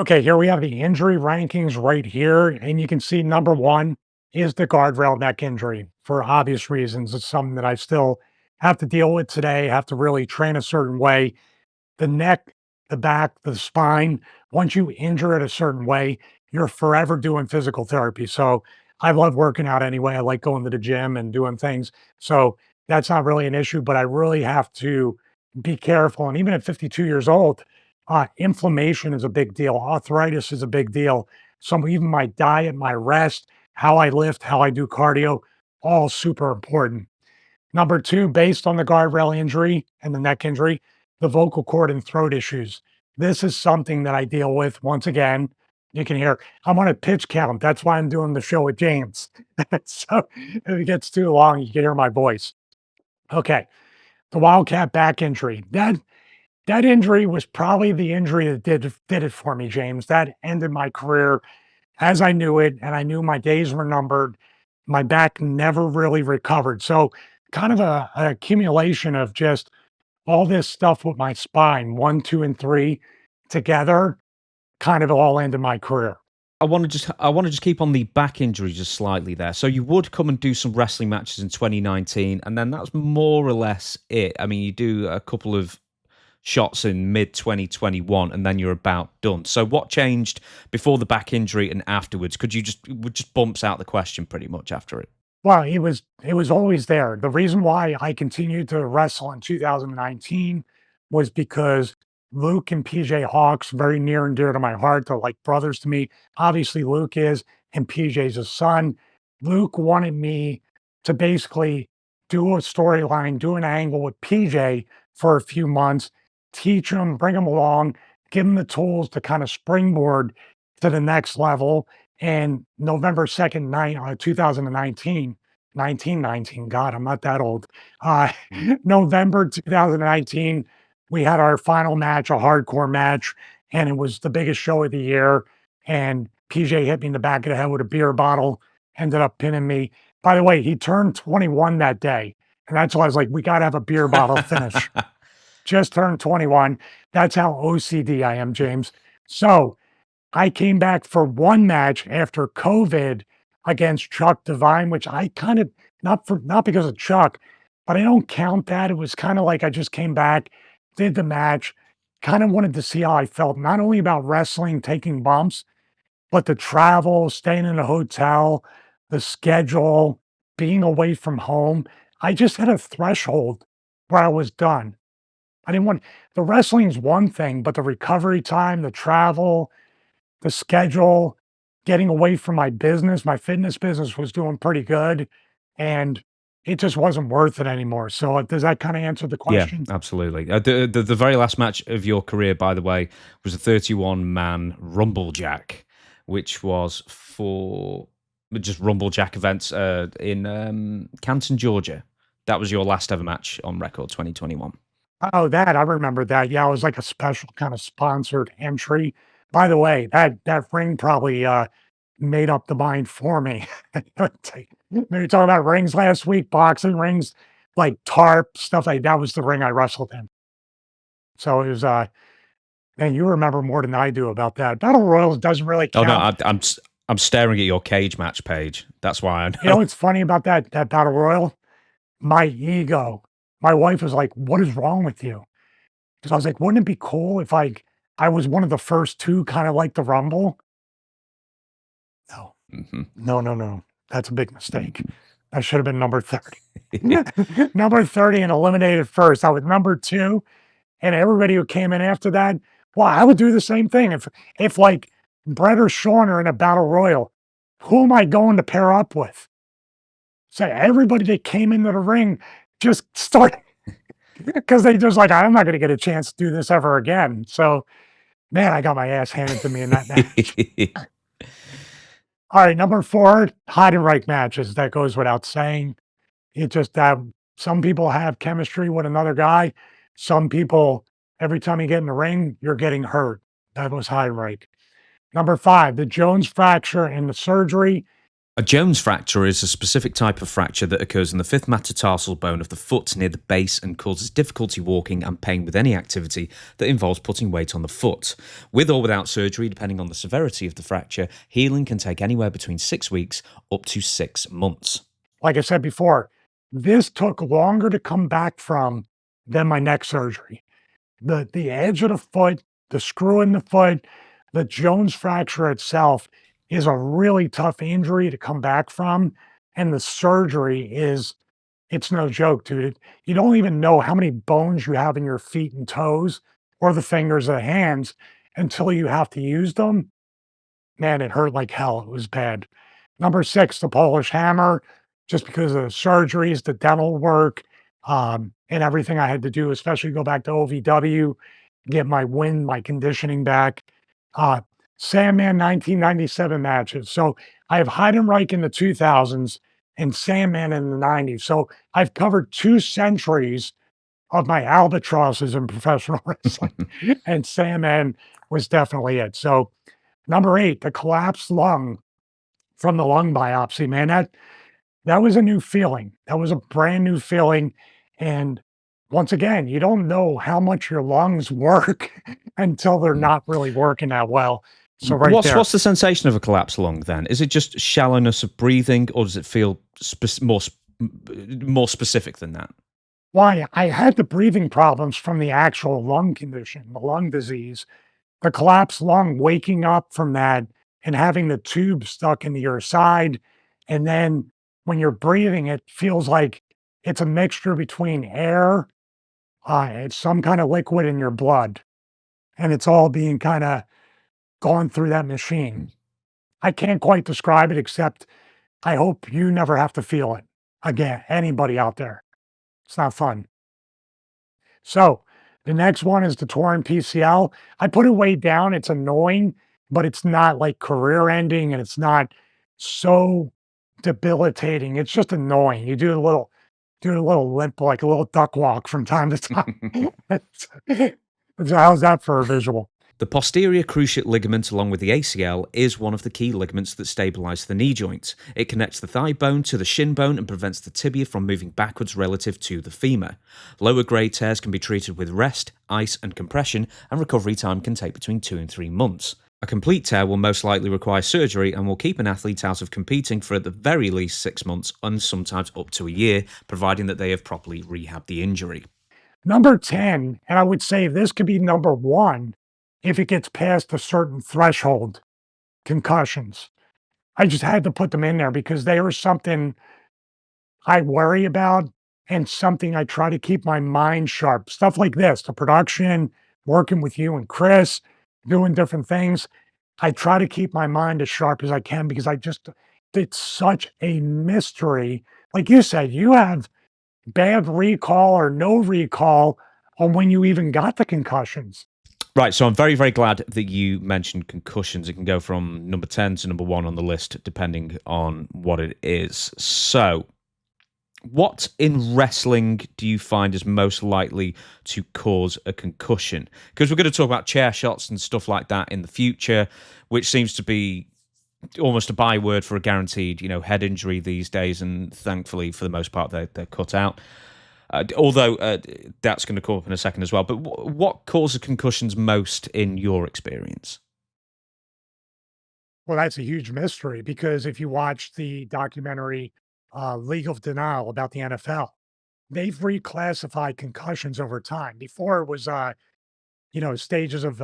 Okay, here we have the injury rankings right here, and you can see number one is the guardrail neck injury for obvious reasons. It's something that I still have to deal with today, have to really train a certain way. The neck, the back, the spine, once you injure it a certain way, you're forever doing physical therapy. So I love working out anyway. I like going to the gym and doing things. So that's not really an issue, but I really have to be careful. And even at 52 years old, inflammation is a big deal. Arthritis is a big deal. Some even my diet, my rest, how I lift, how I do cardio, all super important. Number two, based on the guardrail injury and the neck injury, the vocal cord and throat issues. This is something that I deal with. Once again, you can hear I'm on a pitch count. That's why I'm doing the show with James. So if it gets too long, you can hear my voice. Okay. The wildcat back injury. That injury was probably the injury that did it for me, James. That ended my career as I knew it, and I knew my days were numbered. My back never really recovered. So kind of an accumulation of just all this stuff with my spine, 1, 2, and 3 together, kind of all ended my career. I want to just keep on the back injury just slightly there. So you would come and do some wrestling matches in 2019, and then that's more or less it. I mean, you do a couple of shots in mid 2021, and then you're about done. So what changed before the back injury and afterwards? Could you just it just bumps out the question pretty much after it? Well, it was always there. The reason why I continued to wrestle in 2019 was because Luke and PJ Hawks, very near and dear to my heart. They're like brothers to me. Obviously, Luke is, and PJ's his son. Luke wanted me to basically do a storyline, do an angle with PJ for a few months, teach him, bring him along, give him the tools to kind of springboard to the next level. And November 2nd, 2019, 1919, God, I'm not that old. Uh, November 2019, we had our final match, a hardcore match, and it was the biggest show of the year. And PJ hit me in the back of the head with a beer bottle, ended up pinning me. By the way, he turned 21 that day. And that's why I was like, we got to have a beer bottle finish. Just turned 21. That's how OCD I am, James. So I came back for one match after COVID against Chuck Divine, which I kind of not because of Chuck, but I don't count that. It was kind of like I just came back, did the match, kind of wanted to see how I felt, not only about wrestling, taking bumps, but the travel, staying in a hotel, the schedule, being away from home. I just had a threshold where I was done. I didn't want the wrestling's one thing, but the recovery time, the travel, the schedule, getting away from my fitness business was doing pretty good, and it just wasn't worth it anymore. So, does that kinda answer the Yeah, question? absolutely. The very last match of your career, by the way, was a 31-man Rumble Jack, which was for just Rumble Jack events in Canton, Georgia. That was your last ever match on record, 2021. Oh, that I remember that. Yeah, it was like a special kinda sponsored entry. By the way, that ring probably, made up the mind for me. We were talking about rings last week, boxing rings, like tarp, stuff like that was the ring I wrestled in. So it was, man, you remember more than I do about that. Battle Royals doesn't really Oh no, count. I'm staring at your cage match page. That's why I You know know. what's funny about that battle royal? My ego. My wife was like, "What is wrong with you?" Because I was like, "Wouldn't it be cool if I was one of the first 2 kinda like the Rumble?" No. Mhm. No, no, no. That's a big mistake. I should have been number 30. Number 30 and eliminated first. I was number 2, and everybody who came in after that, well, I would do the same thing. If like Brett or Sean are in a battle royal, who am I going to pair up with? So everybody that came into the ring just started because they just like, I'm not gonna get a chance to do this ever again. So, man, I got my ass handed to me in that match. All right, number 4, Heidenreich matches. That goes without saying. It just some people have chemistry with another guy. Some people, every time you get in the ring, you're getting hurt. That was Heidenreich. Number 5, the Jones fracture and the surgery. A Jones fracture is a specific type of fracture that occurs in the fifth metatarsal bone of the foot near the base and causes difficulty walking and pain with any activity that involves putting weight on the foot. With or without surgery, depending on the severity of the fracture, healing can take anywhere between 6 weeks up to 6 months. Like I said before, this took longer to come back from than my neck surgery. The edge of the foot, the screw in the foot, the Jones fracture itself is a really tough injury to come back from, and the surgery is it's no joke, dude. You don't even know how many bones you have in your feet and toes or the fingers or the hands until you have to use them. Man, it hurt like hell. It was bad. Number 6, the Polish hammer, just because of the surgeries, the dental work, and everything I had to do, especially go back to OVW, get my conditioning back. Uh, Sandman 1997 matches. So I have Heidenreich in the 2000s and Sandman in the 90s. So I've covered 2 centuries of my albatrosses in professional wrestling, and Sandman was definitely it. So number 8, the collapsed lung from the lung biopsy, man, that was a new feeling. That was a brand new feeling, and once again, you don't know how much your lungs work until they're Mm. not really working that well. So right What's there. what's the sensation of a collapsed lung then? Is it just shallowness of breathing, or does it feel more specific than that? Why, I had the breathing problems from the actual lung condition, the lung disease, the collapsed lung, waking up from that and having the tube stuck into your side, and then when you're breathing, it feels like it's a mixture between air, it's some kind of liquid in your blood, and it's all being kinda gone through that machine. Mm. I can't quite describe it except I hope you never have to feel it again, anybody out there. It's not fun. So, the next one is the torn PCL. I put it way down, it's annoying, but it's not, like, career ending, and it's not so debilitating, it's just annoying. You do a little limp, like a little duck walk from time to time. So how's that for a visual? The posterior cruciate ligament, along with the ACL, is one of the key ligaments that stabilize the knee joint. It connects the thigh bone to the shin bone and prevents the tibia from moving backwards relative to the femur. Lower grade tears can be treated with rest, ice, and compression, and recovery time can take between 2 and 3 months. A complete tear will most likely require surgery and will keep an athlete out of competing for at the very least 6 months and sometimes up to a year, providing that they have properly rehabbed the injury. Number 10, and I would say this could be number 1 if it gets past a certain threshold, concussions. I just had to put them in there because they were something I worry about and something I try to keep my mind sharp. Stuff like this, the production, working with you and Chris, doing different things. I try to keep my mind as sharp as I can because it's such a mystery. Like you said, you have bad recall or no recall on when you even got the concussions. Right, so I'm very, very glad that you mentioned concussions. It can go from number 10 to number 1 on the list, depending on what it is. So, what in wrestling do you find is most likely to cause a concussion? Because we're going to talk about chair shots and stuff like that in the future, which seems to be almost a byword for a guaranteed, head injury these days. And thankfully, for the most part, they're cut out. Although that's going to come up in a second as well. But what causes concussions most in your experience? Well, that's a huge mystery because if you watch the documentary League of Denial about the NFL, they've reclassified concussions over time. Before it was, stages of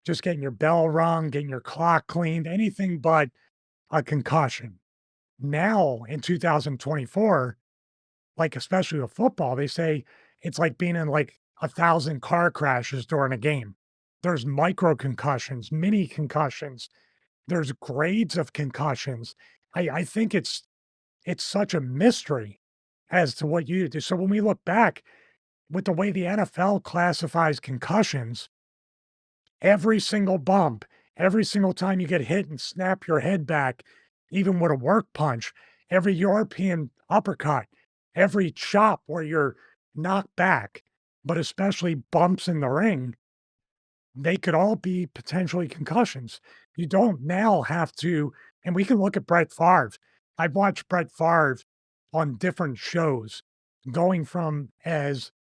just getting your bell rung, getting your clock cleaned, anything but a concussion. Now in 2024, like especially with football, they say it's like being in like 1,000 car crashes during a game. There's micro concussions, mini concussions, there's grades of concussions. I think it's such a mystery as to what you do. So when we look back with the way the NFL classifies concussions, every single bump, every single time you get hit and snap your head back, even with a work punch, every European uppercut, every chop where you're knocked back, but especially bumps in the ring, they could all be potentially concussions. You don't now have to, and we can look at Brett Favre. I've watched Brett Favre on different shows, going from as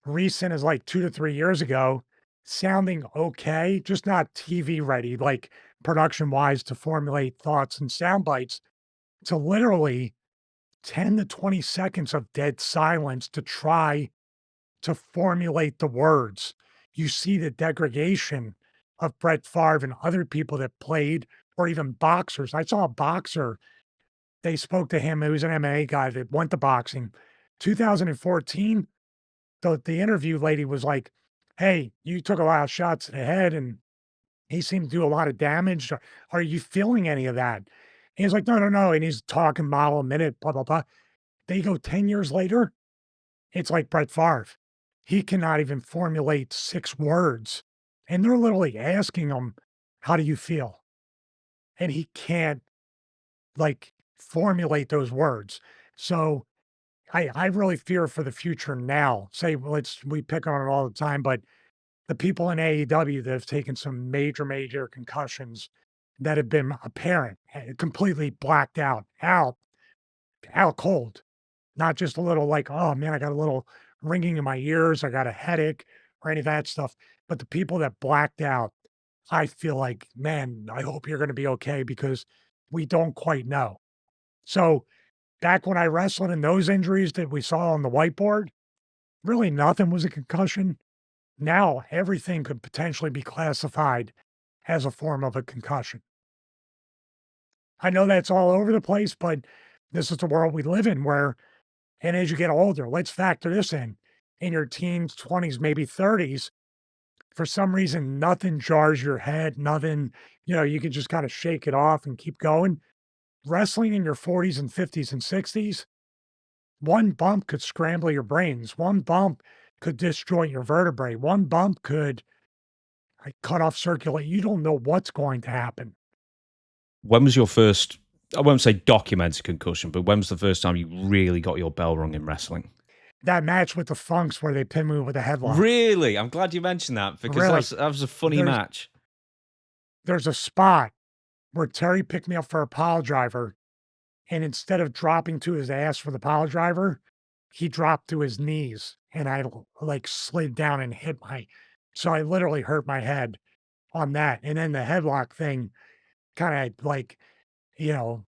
recent as like 2 to 3 years ago, sounding okay, just not TV ready, like production-wise to formulate thoughts and sound bites, to literally 10 to 20 seconds of dead silence to try to formulate the words. You see the degradation of Brett Favre and other people that played, or even boxers. I saw a boxer, they spoke to him, he was an MMA guy that went to boxing. 2014, the interview lady was like, "Hey, you took a lot of shots to the head and he seemed to do a lot of damage. Are you feeling any of that?" And he's like, "No, no, no." And he's talking mile a minute, blah, blah, blah. They go 10 years later, it's like Brett Favre. He cannot even formulate 6 words. And they're literally asking him, "How do you feel?" And he can't like formulate those words. So I really fear for the future now. Say, well, we pick on it all the time, but the people in AEW that have taken some major, major concussions that have been apparent, completely blacked out cold, not just a little like, oh man, I got a little ringing in my ears, I got a headache, or any of that stuff. But the people that blacked out, I feel like, man, I hope you're going to be okay because we don't quite know. So back when I wrestled and those injuries that we saw on the whiteboard, really nothing was a concussion. Now everything could potentially be classified as a form of a concussion. I know that's all over the place, but this is the world we live in where, and as you get older, let's factor this in your teens, 20s, maybe 30s, for some reason, nothing jars your head, nothing, you can just kind of shake it off and keep going. Wrestling in your 40s and 50s and 60s, one bump could scramble your brains. One bump could disjoint your vertebrae. One bump could like, cut off circulate. You don't know what's going to happen. When was your first, I won't say documented concussion, but when was the first time you really got your bell rung in wrestling? That match with the Funks where they pinned me with a headlock. Really? I'm glad you mentioned that because Really, that was a funny there's match. there's a spot where Terry picked me up for a pile driver, and instead of dropping to his ass for the pile driver, he dropped to his knees, and I like slid down and hit my. So I literally hurt my head on that, and then the headlock thing kind of like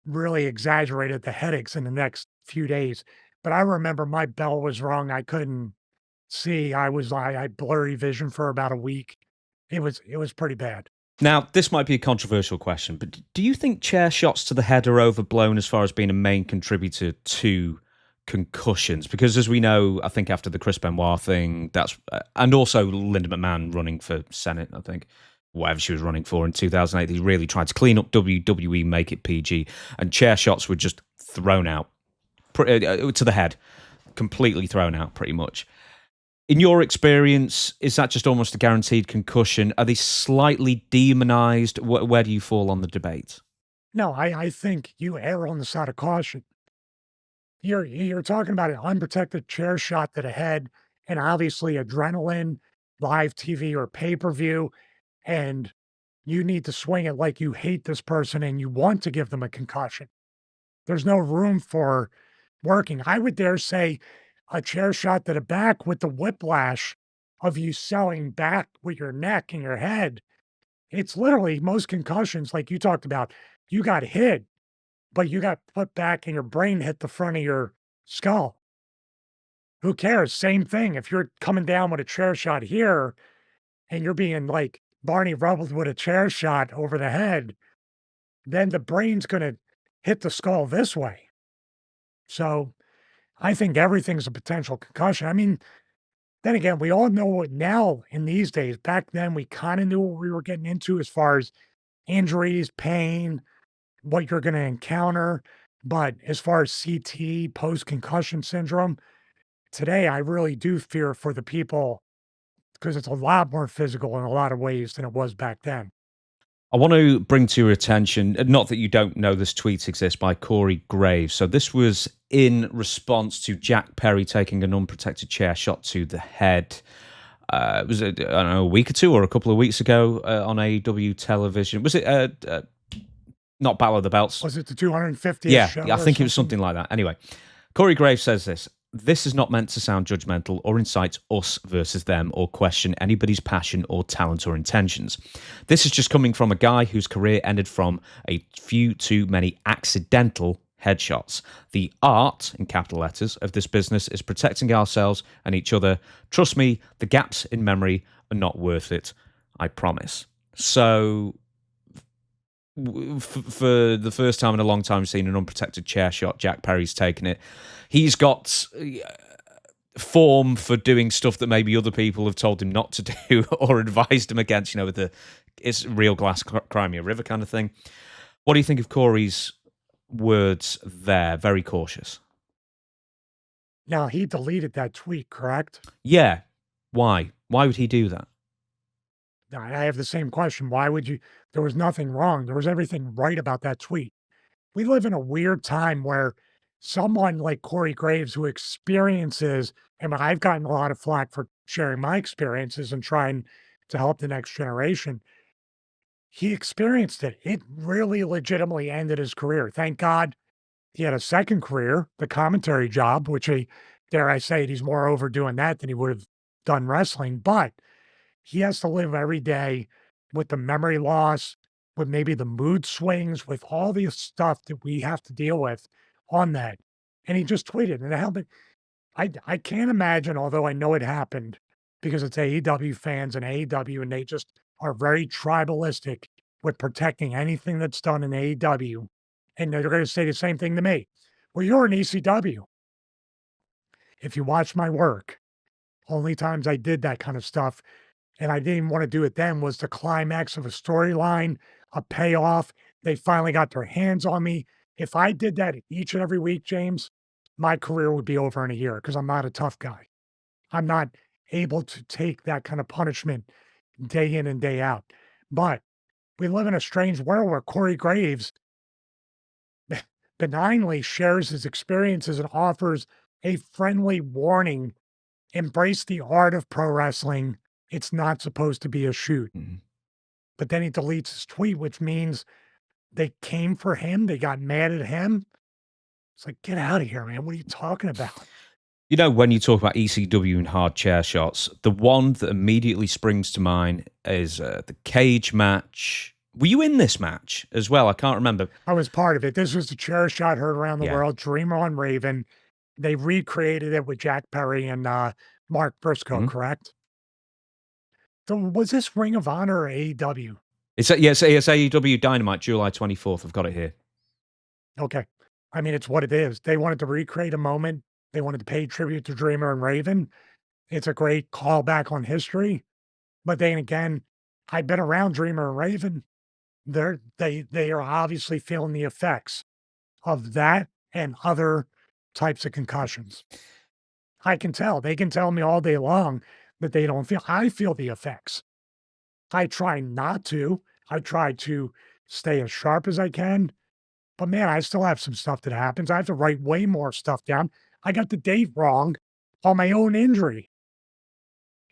really exaggerated the headaches in the next few days. But I remember my bell was wrong. I couldn't see. I had blurry vision for about a week. It was pretty bad. Now, this might be a controversial question, but do you think chair shots to the head are overblown as far as being a main contributor to concussions? Because as we know, I think after the Chris Benoit thing, and also Linda McMahon running for Senate, I think, whatever she was running for in 2008, they really tried to clean up WWE, make it PG, and chair shots were just thrown out to the head, completely thrown out pretty much. In your experience, is that just almost a guaranteed concussion? Are they slightly demonized? Where do you fall on the debate? No, I think you err on the side of caution. You're talking about an unprotected chair shot to the head, and obviously adrenaline, live TV or pay-per-view, and you need to swing it like you hate this person and you want to give them a concussion. There's no room for working. I would dare say a chair shot to the back with the whiplash of you selling back with your neck and your head. It's literally most concussions, like you talked about, you got hit, but you got put back and your brain hit the front of your skull. Who cares? Same thing. If you're coming down with a chair shot here and you're being like Barney Rubbled with a chair shot over the head, then the brain's going to hit the skull this way. So I think everything's a potential concussion. I mean, then again, we all know what now in these days. Back then, we kind of knew what we were getting into as far as injuries, pain, what you're going to encounter. But as far as CT, post concussion syndrome, today I really do fear for the people because it's a lot more physical in a lot of ways than it was back then. I want to bring to your attention, not that you don't know this tweet exists, by Corey Graves. So this was in response to Jack Perry taking an unprotected chair shot to the head. Was it, I don't know, a week or two or a couple of weeks ago on AEW television? Was it Not Battle of the Belts. Was it the 250th Yeah, show yeah, I or think it was something? something like that. Anyway, Corey Graves says this. This is not meant to sound judgmental or incite us versus them or question anybody's passion or talent or intentions. This is just coming from a guy whose career ended from a few too many accidental headshots. The art, in capital letters, of this business is protecting ourselves and each other. Trust me, the gaps in memory are not worth it. I promise. So for the first time in a long time, seen an unprotected chair shot. Jack Perry's taken it. He's got form for doing stuff that maybe other people have told him not to do or advised him against. With the it's real glass Crimea River kind of thing. What do you think of Corey's words there? Very cautious. Now, he deleted that tweet, correct? Yeah. Why? Why would he do that? Now, I have the same question. Why would you? There was nothing wrong. There was everything right about that tweet. We live in a weird time where someone like Corey Graves, who experiences, and I've gotten a lot of flack for sharing my experiences and trying to help the next generation. He experienced it. It really legitimately ended his career. Thank God he had a second career, the commentary job, which dare I say it, he's more over doing that than he would have done wrestling. But he has to live every day with the memory loss, with maybe the mood swings, with all the stuff that we have to deal with on that. And he just tweeted, and it happened. I can't imagine, although I know it happened because it's AEW fans and AEW, and they just are very tribalistic with protecting anything that's done in AEW. And they're going to say the same thing to me. Well, you're an ECW. If you watch my work, only times I did that kind of stuff, and I didn't even want to do it then, was the climax of a storyline, a payoff. They finally got their hands on me. If I did that each and every week, James, my career would be over in a year because I'm not a tough guy. I'm not able to take that kind of punishment day in and day out. But we live in a strange world where Corey Graves benignly shares his experiences and offers a friendly warning. Embrace the art of pro wrestling. It's not supposed to be a shoot. Mhm. But then he deletes his tweet, which means they came for him. They got mad at him. It's like, get out of here, man. What are you talking about? When you talk about ECW and hard chair shots, the one that immediately springs to mind is the cage match. Were you in this match as well? I can't remember. I was part of it. This was the chair shot heard around the Yeah. world. Dreamer on Raven. They recreated it with Jack Perry and Mark Briscoe, Mhm. correct? So was this Ring of Honor or AEW? It's AEW Dynamite, July 24th. I've got it here. Okay. I mean, it's what it is. They wanted to recreate a moment. They wanted to pay tribute to Dreamer and Raven. It's a great callback on history. But then again, I've been around Dreamer and Raven. They are obviously feeling the effects of that and other types of concussions. I can tell. They can tell me all day long that they don't feel. I feel the effects. I try not to. I try to stay as sharp as I can. But man, I still have some stuff that happens. I have to write way more stuff down. I got the date wrong on my own injury.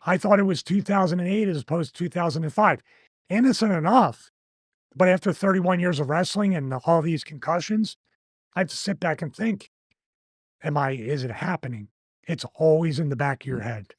I thought it was 2008 as opposed to 2005. Innocent enough. But after 31 years of wrestling and all these concussions, I have to sit back and think, is it happening? It's always in the back of your head.